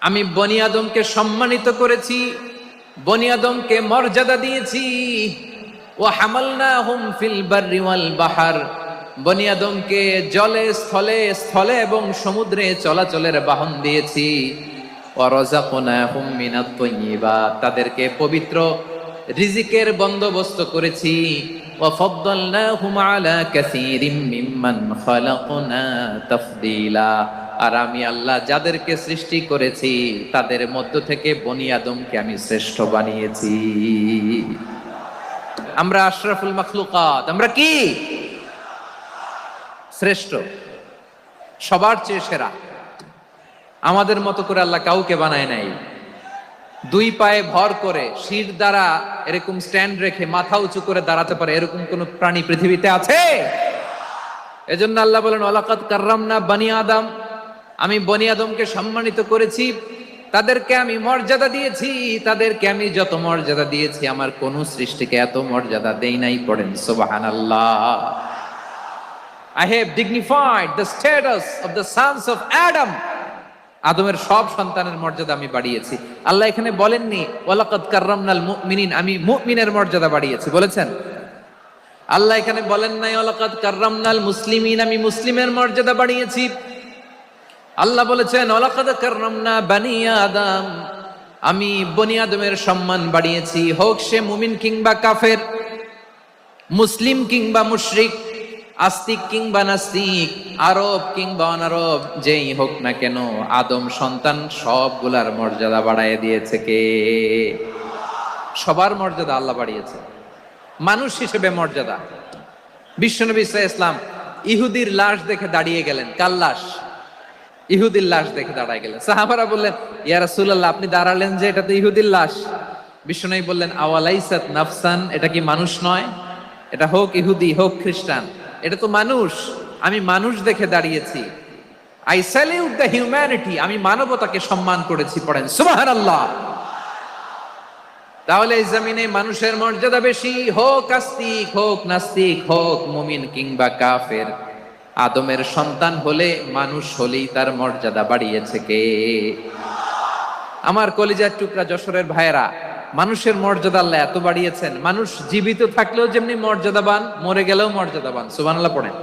আমি বনি আদমকে সম্মানিত করেছি, বনি আদমকে মর্যাদা দিয়েছি। ওয়া হামালনাহুম ফিল বাররি ওয়াল বাহর, বনি আদমকে জলে স্থলে স্থলে এবং সমুদ্রে চলাচলের বাহন দিয়েছি। ওয়া রাযাকনাহুম মিনাত তাইয়্যিবাত, তাদেরকে পবিত্র রিজিকের বন্দোবস্ত করেছি। ওয়া ফাদ্দালনাহুম আলা কাসীরিম মিম্মান খালাকনা তাফদীলা, আর আমি আল্লাহ যাদেরকে সৃষ্টি করেছি তাদের মধ্য থেকে বনি আদমকে আমি শ্রেষ্ঠ বানিয়েছি। আমরা আশরাফুল মাখলুকাত, আমরা কি শ্রেষ্ঠ, সবার চেয়ে সেরা। আমাদের মতো করে আল্লাহ কাউকে বানায় নাই। দুই পায়ে ভর করে শির দ্বারা এরকম স্ট্যান্ড রেখে মাথা উঁচু করে দাঁড়াতে পারে এরকম কোন প্রাণী পৃথিবীতে আছে? এজন্য আল্লাহ বলেন ওয়ালাকাদ কাররামনা বনি আদম, আমি বনি আদমকে সম্মানিত করেছি, তাদেরকে আমি মর্যাদা দিয়েছি। তাদেরকে আমি যত মর্যাদা দিয়েছি আমার কোন সৃষ্টিকে এত মর্যাদা দেই নাই। পড়েন সুবহানাল্লাহ। I have dignified the status of the sons of Adam. আদমের সব সন্তানের মর্যাদা আমি বাড়িয়েছি। আল্লাহ এখানে বলেননি ওয়ালাকাদ কাররামনাল মুমিনিন, আমি মুমিনের মর্যাদা বাড়িয়েছি, বলেছেন? আল্লাহ এখানে বলেন নাই ওয়ালাকাদ কাররামনাল মুসলিমিন, আমি মুসলিমের মর্যাদা বাড়িয়েছি। আল্লাহ বলেছেন ওয়ালাকাদ কাররামনা বনি আদম, আমি বনি আদমের সম্মান বাড়িয়েছি। হোক সে মুমিন কিংবা কাফের, মুসলিম কিংবা মুশরিক, আস্তিক কিংবা নাস্তিক, আরব কিংবা অনারব, যেই হোক না কেন আদম সন্তান সবগুলার মর্যাদা বাড়ায় দিয়েছে কে? সবার মর্যাদা আল্লাহ বাড়িয়েছে। মানুষ হিসেবে মর্যাদা, বিশ্বনবী সাল্লাল্লাহু আলাইহি ওয়াসাল্লাম ইহুদির লাশ দেখে দাঁড়িয়ে গেলেন। কার লাশ? ইহুদির লাশ দেখে দাঁড়ায় গেলেন। সাহাবারা বললেন ইয়া রাসূলুল্লাহ, আপনি দাঁড়ালেন যে, এটা তো ইহুদির লাশ। বিশ্বনবী বললেন আওয়ালাইসাত নাফসান, এটা কি মানুষ নয়? এটা হোক ইহুদি হোক খ্রিস্টান, এটা তো মানুষ। আমি মানুষ দেখে দাঁড়িয়েছি। আই স্যালিউট দ্য হিউম্যানিটি, আমি মানবতাকে সম্মান করেছি। পড়েন সুবহানাল্লাহ। তাহলে এই জমিনে মানুষের মর্যাদা বেশি, হোক আস্তিক হোক নাস্তিক, হোক মুমিন কিংবা কাফের। আদমের সন্তান হলে, মানুষ হলেই তার মর্যাদা বাড়িয়েছে কে? আমার কলিজার টুকরা যশোরের ভাইয়েরা, মানুষের মর্যাদা আল্লাহ এত বাড়িয়েছেন, মানুষ জীবিত থাকলেও যেমনি মর্যাদাবান, মরে গেলেও মর্যাদাবান। সুবহানাল্লাহ পড়েন।